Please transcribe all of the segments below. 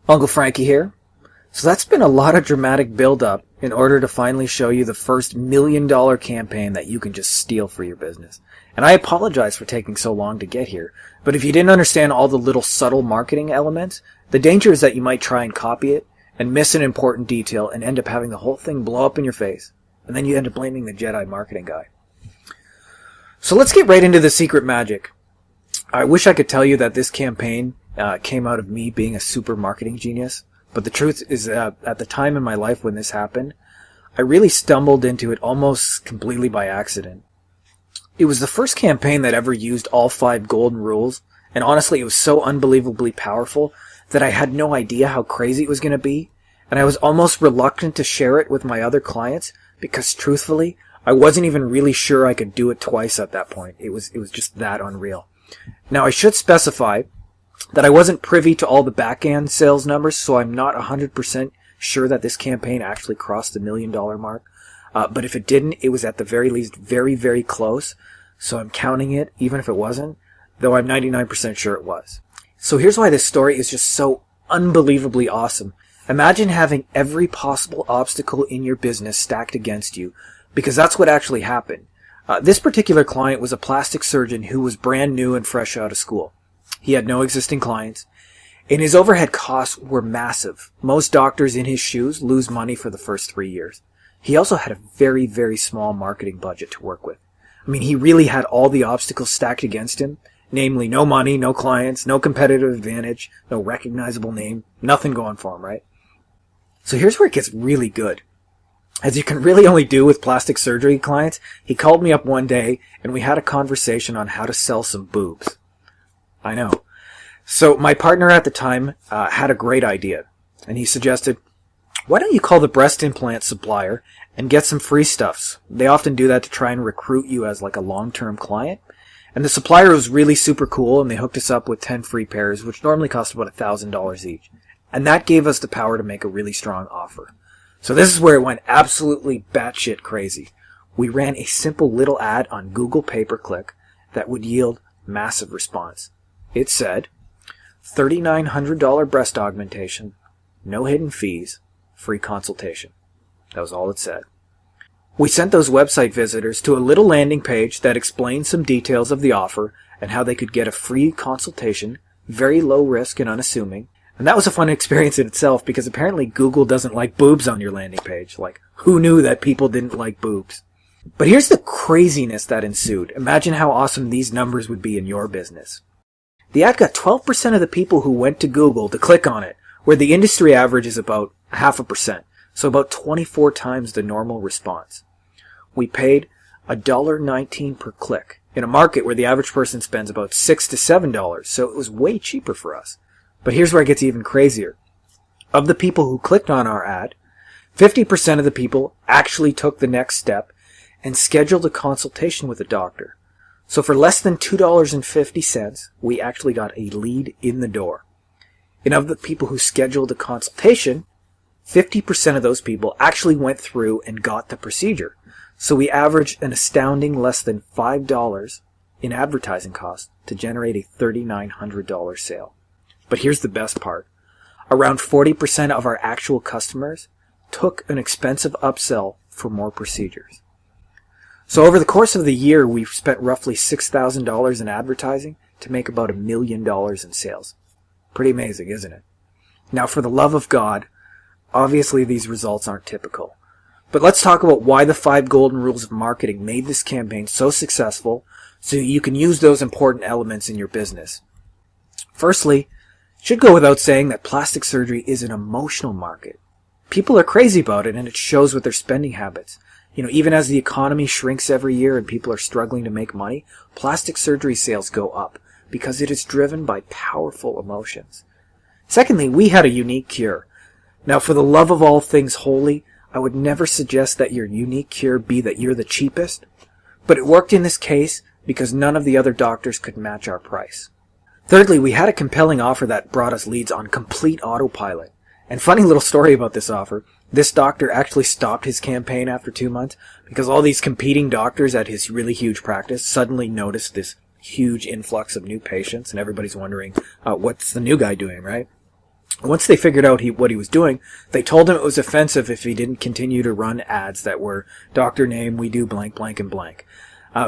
Uncle Frankie here. So that's been a lot of dramatic build-up in order to finally show you the first $1 million campaign that you can just steal for your business. And I apologize for taking so long to get here, but if you didn't understand all the little subtle marketing elements, the danger is that you might try and copy it and miss an important detail and end up having the whole thing blow up in your face, and then you end up blaming the Jedi marketing guy. So let's get right into the secret magic. I wish I could tell you that this campaign came out of me being a super marketing genius, but the truth is that at the time in my life when this happened, I really stumbled into it almost completely by accident. It was the first campaign that ever used all 5 golden rules, and honestly it was so unbelievably powerful that I had no idea how crazy it was going to be, and I was almost reluctant to share it with my other clients because truthfully, I wasn't even really sure I could do it twice at that point. It was just that unreal. Now I should specify that I wasn't privy to all the back-end sales numbers, so I'm not 100% sure that this campaign actually crossed the $1 million mark. But if it didn't, it was at the very least very, very close. So I'm counting it, even if it wasn't, though I'm 99% sure it was. So here's why this story is just so unbelievably awesome. Imagine having every possible obstacle in your business stacked against you, because that's what actually happened. This particular client was a plastic surgeon who was brand new and fresh out of school. He had no existing clients, and his overhead costs were massive. Most doctors in his shoes lose money for the first 3 years. He also had a very, very small marketing budget to work with. I mean, he really had all the obstacles stacked against him, namely no money, no clients, no competitive advantage, no recognizable name, nothing going for him, right? So here's where it gets really good. As you can really only do with plastic surgery clients, he called me up one day and we had a conversation on how to sell some boobs. I know. So my partner at the time had a great idea, and he suggested, why don't you call the breast implant supplier and get some free stuffs? They often do that to try and recruit you as like a long-term client. And the supplier was really super cool, and they hooked us up with 10 free pairs, which normally cost about $1,000 each. And that gave us the power to make a really strong offer. So this is where it went absolutely batshit crazy. We ran a simple little ad on Google pay-per-click that would yield massive response. It said, $3,900 breast augmentation, no hidden fees, free consultation. That was all it said. We sent those website visitors to a little landing page that explained some details of the offer and how they could get a free consultation, very low risk and unassuming. And that was a fun experience in itself because apparently Google doesn't like boobs on your landing page. Like, who knew that people didn't like boobs? But here's the craziness that ensued. Imagine how awesome these numbers would be in your business. The ad got 12% of the people who went to Google to click on it, where the industry average is about 0.5%, so about 24 times the normal response. We paid $1.19 per click in a market where the average person spends about $6 to $7, so it was way cheaper for us. But here's where it gets even crazier. Of the people who clicked on our ad, 50% of the people actually took the next step and scheduled a consultation with a doctor. So for less than $2.50, we actually got a lead in the door. And of the people who scheduled a consultation, 50% of those people actually went through and got the procedure. So we averaged an astounding less than $5 in advertising costs to generate a $3,900 sale. But here's the best part. Around 40% of our actual customers took an expensive upsell for more procedures. So over the course of the year, we've spent roughly $6,000 in advertising to make about $1 million in sales. Pretty amazing, isn't it? Now, for the love of God, obviously these results aren't typical. But let's talk about why the 5 golden rules of marketing made this campaign so successful so you can use those important elements in your business. Firstly, it should go without saying that plastic surgery is an emotional market. People are crazy about it, and it shows with their spending habits. You know, even as the economy shrinks every year and people are struggling to make money, plastic surgery sales go up because it is driven by powerful emotions. Secondly, we had a unique cure. Now, for the love of all things holy, I would never suggest that your unique cure be that you're the cheapest, but it worked in this case because none of the other doctors could match our price. Thirdly, we had a compelling offer that brought us leads on complete autopilot. And funny little story about this offer, this doctor actually stopped his campaign after 2 months because all these competing doctors at his really huge practice suddenly noticed this huge influx of new patients, and everybody's wondering, what's the new guy doing, right? Once they figured out what he was doing, they told him it was offensive if he didn't continue to run ads that were doctor name, we do blank, blank, and blank.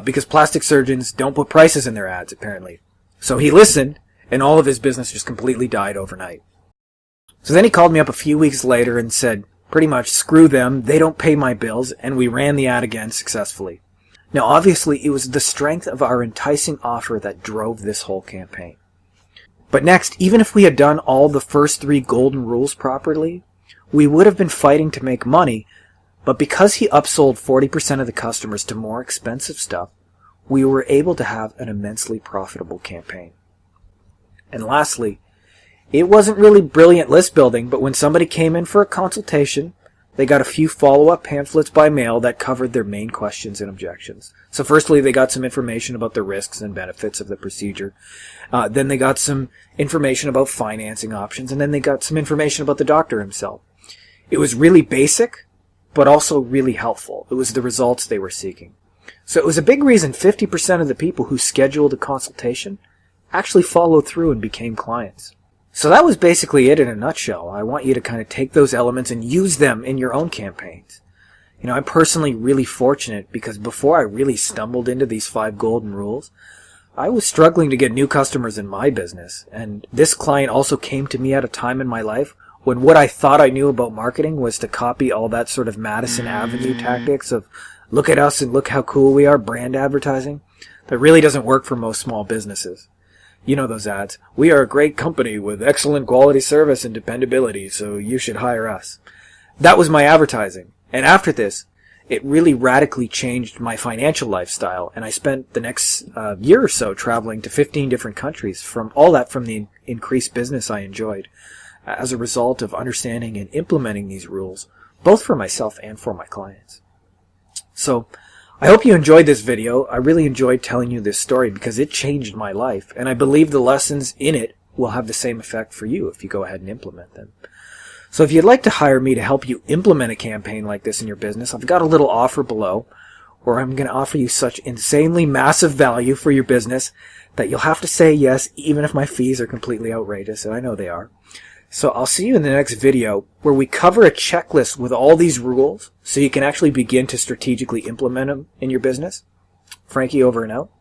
Because plastic surgeons don't put prices in their ads, apparently. So he listened, and all of his business just completely died overnight. So then he called me up a few weeks later and said, pretty much, screw them, they don't pay my bills, and we ran the ad again successfully. Now obviously it was the strength of our enticing offer that drove this whole campaign. But next, even if we had done all the first 3 golden rules properly, we would have been fighting to make money, but because he upsold 40% of the customers to more expensive stuff, we were able to have an immensely profitable campaign. And lastly, it wasn't really brilliant list building, but when somebody came in for a consultation, they got a few follow-up pamphlets by mail that covered their main questions and objections. So firstly, they got some information about the risks and benefits of the procedure. Then they got some information about financing options, and then they got some information about the doctor himself. It was really basic, but also really helpful. It was the results they were seeking. So it was a big reason 50% of the people who scheduled a consultation actually followed through and became clients. So that was basically it in a nutshell. I want you to kind of take those elements and use them in your own campaigns. You know, I'm personally really fortunate because before I really stumbled into these 5 golden rules, I was struggling to get new customers in my business. And this client also came to me at a time in my life when what I thought I knew about marketing was to copy all that sort of Madison Avenue tactics of look at us and look how cool we are, brand advertising. That really doesn't work for most small businesses. You know those ads. We are a great company with excellent quality service and dependability, so you should hire us. That was my advertising. And after this, it really radically changed my financial lifestyle, and I spent the next year or so traveling to 15 different countries from the increased business I enjoyed as a result of understanding and implementing these rules, both for myself and for my clients. So, I hope you enjoyed this video. I really enjoyed telling you this story because it changed my life, and I believe the lessons in it will have the same effect for you if you go ahead and implement them. So if you'd like to hire me to help you implement a campaign like this in your business, I've got a little offer below where I'm going to offer you such insanely massive value for your business that you'll have to say yes even if my fees are completely outrageous, and I know they are. So I'll see you in the next video where we cover a checklist with all these rules so you can actually begin to strategically implement them in your business. Frankie, over and out.